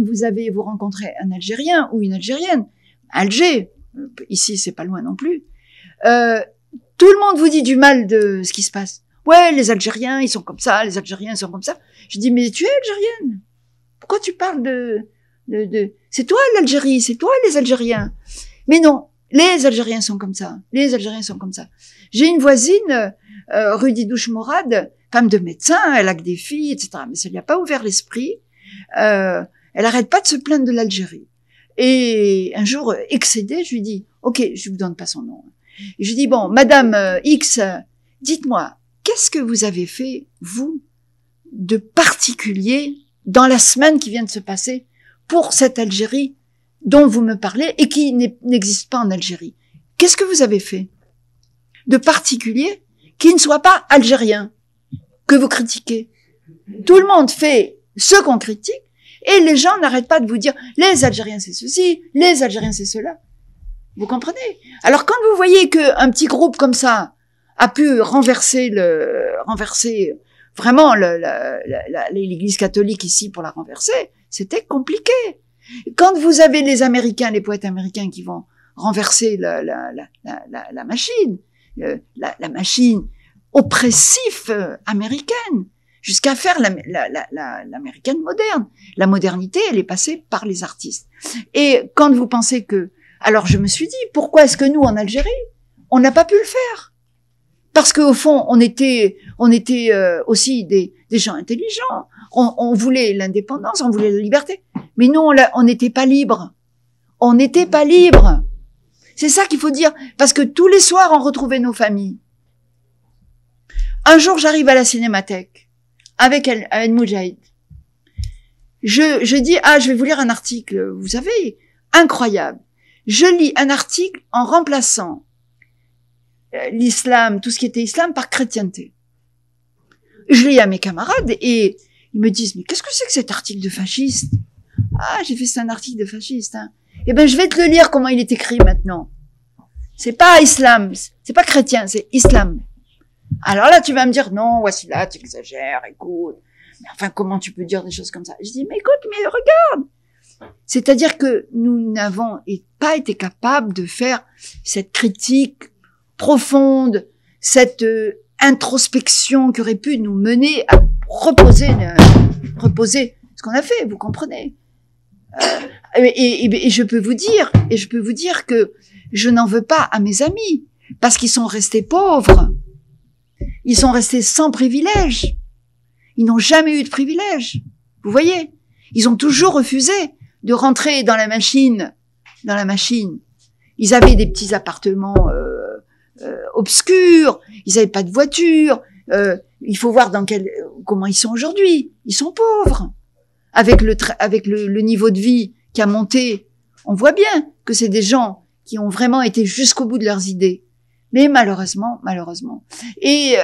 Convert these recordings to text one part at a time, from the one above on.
quand vous rencontrez un Algérien ou une Algérienne, Alger, ici c'est pas loin non plus, tout le monde vous dit du mal de ce qui se passe. Ouais, les Algériens, ils sont comme ça, les Algériens, ils sont comme ça. Je dis, mais tu es algérienne. Pourquoi tu parles c'est toi l'Algérie, c'est toi les Algériens. Mais non, les Algériens sont comme ça. Les Algériens sont comme ça. J'ai une voisine, Rudi Douche-Mourad, femme de médecin, elle a que des filles, etc. Mais ça lui a pas ouvert l'esprit. Elle arrête pas de se plaindre de l'Algérie. Et un jour, excédée, je lui dis, ok, je vous donne pas son nom. Et je lui dis, bon, Madame X, dites-moi, qu'est-ce que vous avez fait, vous, de particulier dans la semaine qui vient de se passer pour cette Algérie dont vous me parlez et qui n'existe pas en Algérie? Qu'est-ce que vous avez fait de particulier qui ne soit pas algérien, que vous critiquez? Tout le monde fait ce qu'on critique et les gens n'arrêtent pas de vous dire les Algériens c'est ceci, les Algériens c'est cela. Vous comprenez? Alors quand vous voyez qu'un petit groupe comme ça a pu renverser vraiment l'Église catholique ici pour la renverser, c'était compliqué. Quand vous avez les Américains, les poètes américains qui vont renverser la machine, la machine oppressive américaine, jusqu'à faire l'américaine moderne. La modernité, elle est passée par les artistes. Et quand vous pensez que... Alors je me suis dit, pourquoi est-ce que nous, en Algérie, on n'a pas pu le faire? Parce qu'au fond, on était aussi des gens intelligents. On voulait l'indépendance, on voulait la liberté. Mais nous, on n'était pas libres. On n'était pas libres. C'est ça qu'il faut dire. Parce que tous les soirs, on retrouvait nos familles. Un jour, j'arrive à la Cinémathèque avec El Moudjahid. Je dis, je vais vous lire un article. Vous savez, incroyable. Je lis un article en remplaçant l'islam, tout ce qui était islam, par chrétienté. Je lis à mes camarades et ils me disent, mais qu'est-ce que c'est que cet article de fasciste? J'ai fait un article de fasciste, hein. Eh ben, je vais te le lire comment il est écrit maintenant. C'est pas islam, c'est pas chrétien, c'est islam. Alors là, tu vas me dire, non, voici là, tu exagères, écoute. Mais enfin, comment tu peux dire des choses comme ça? Je dis, mais écoute, mais regarde. C'est-à-dire que nous n'avons pas été capables de faire cette critique profonde, cette introspection qui aurait pu nous mener à reposer ce qu'on a fait, vous comprenez? Et je peux vous dire que je n'en veux pas à mes amis, parce qu'ils sont restés pauvres. Ils sont restés sans privilèges. Ils n'ont jamais eu de privilèges. Vous voyez? Ils ont toujours refusé de rentrer dans la machine. Ils avaient des petits appartements obscurs. Ils n'avaient pas de voiture. Il faut voir comment ils sont aujourd'hui. Ils sont pauvres. Avec le niveau de vie qui a monté, on voit bien que c'est des gens qui ont vraiment été jusqu'au bout de leurs idées. Mais malheureusement. Et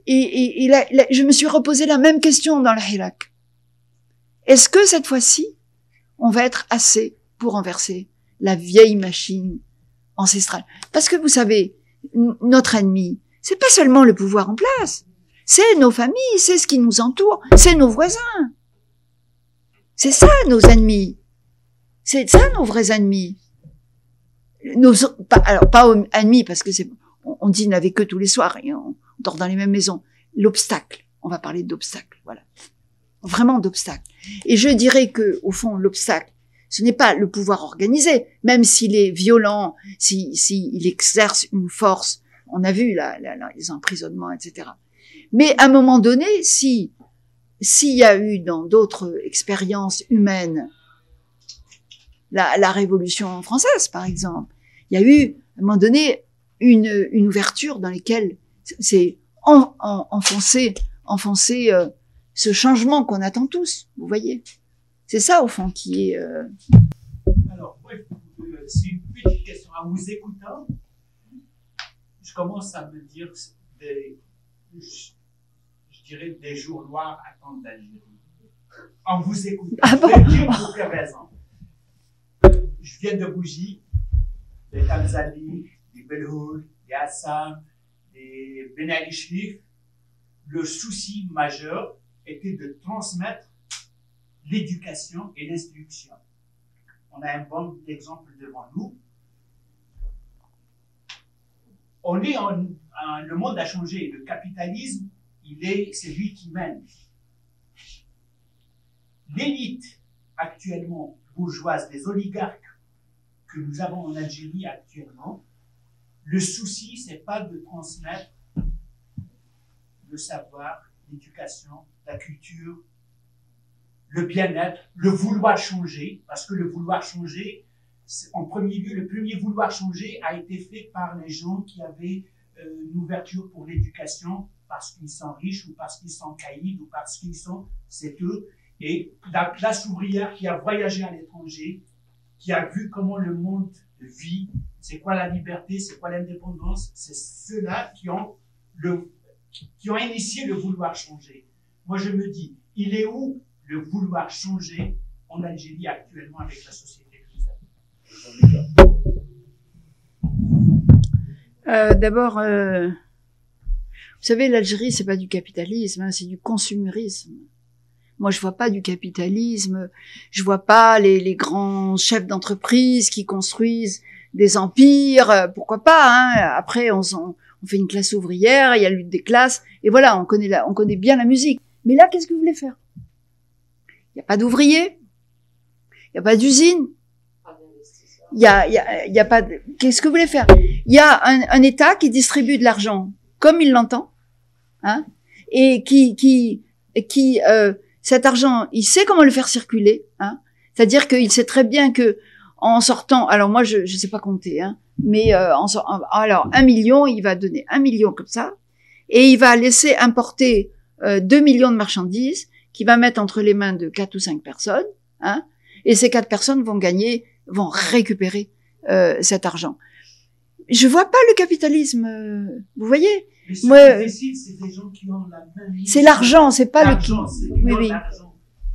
là, je me suis reposé la même question dans le Hirak. Est-ce que cette fois-ci, on va être assez pour renverser la vieille machine ancestrale? Parce que vous savez, notre ennemi, c'est pas seulement le pouvoir en place. C'est nos familles, c'est ce qui nous entoure, c'est nos voisins. C'est ça, nos ennemis. C'est ça, nos vrais ennemis. Pas ennemis, parce que on dîne avec eux tous les soirs et on dort dans les mêmes maisons. L'obstacle. On va parler d'obstacle. Voilà. Vraiment d'obstacle. Et je dirais que, au fond, l'obstacle, ce n'est pas le pouvoir organisé, même s'il est violent, s'il exerce une force. On a vu, les emprisonnements, etc. Mais à un moment donné, s'il y a eu dans d'autres expériences humaines, la Révolution française, par exemple, il y a eu, à un moment donné, une ouverture dans laquelle c'est enfoncé ce changement qu'on attend tous, vous voyez. C'est ça, au fond, qui est... Alors, c'est une petite question. En vous écoutant, je commence à me dire je dirais des jours noirs attendent d'Algérie. En vous écoutant, bon? Je vais dire pour quelle raison. Je viens de Bougie, des Tanzanie, des Belhoul, des Assam, des Ben Ali Shrif. Le souci majeur était de transmettre l'éducation et l'instruction. On a un bon exemple devant nous. Le monde a changé. Le capitalisme, c'est lui qui mène. L'élite actuellement bourgeoise, les oligarques que nous avons en Algérie actuellement, le souci, c'est pas de transmettre le savoir, l'éducation, la culture, le bien-être, le vouloir changer, parce que le vouloir changer, en premier lieu, le premier vouloir changer a été fait par les gens qui avaient une ouverture pour l'éducation, parce qu'ils sont riches ou parce qu'ils sont caïds ou parce qu'ils sont, c'est eux. Et la classe ouvrière qui a voyagé à l'étranger, qui a vu comment le monde vit, c'est quoi la liberté, c'est quoi l'indépendance, c'est ceux-là qui ont initié le vouloir changer. Moi, je me dis, il est où le vouloir changer en Algérie actuellement avec la société que nous avons? D'abord, vous savez, l'Algérie, c'est pas du capitalisme, hein, c'est du consumérisme. Moi, je vois pas du capitalisme, je vois pas les grands chefs d'entreprise qui construisent des empires, pourquoi pas, hein. Après, on fait une classe ouvrière, il y a la lutte des classes, et voilà, on connaît bien la musique. Mais là, qu'est-ce que vous voulez faire? Il n'y a pas d'ouvriers, il n'y a pas d'usine, il y a pas de... Qu'est-ce que vous voulez faire? Il y a un État qui distribue de l'argent comme il l'entend, hein, et cet argent, il sait comment le faire circuler, hein. C'est-à-dire qu'il sait très bien que en sortant, alors moi je sais pas compter, hein, mais alors 1 million, il va donner 1 million comme ça, et il va laisser importer 2 millions de marchandises qu'il va mettre entre les mains de 4 ou 5 personnes, hein, et ces 4 personnes vont récupérer cet argent. Je vois pas le capitalisme, vous voyez. Mais c'est des gens qui ont la main mise. C'est l'argent, c'est pas l'argent, oui.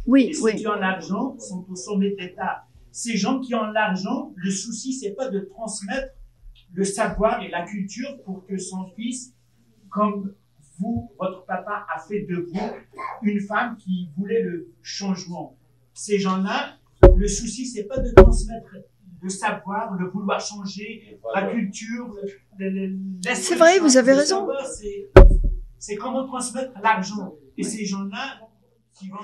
Oui, ceux qui ont l'argent sont au sommet de l'État. Ces gens qui ont l'argent, le souci, c'est pas de transmettre le savoir et la culture pour que son fils, comme vous, votre papa a fait de vous une femme qui voulait le changement. Ces gens-là, le souci, c'est pas de transmettre le savoir, le vouloir changer, la culture, c'est vrai, vous avez raison. C'est comment transmettre l'argent. Et ces gens-là qui vont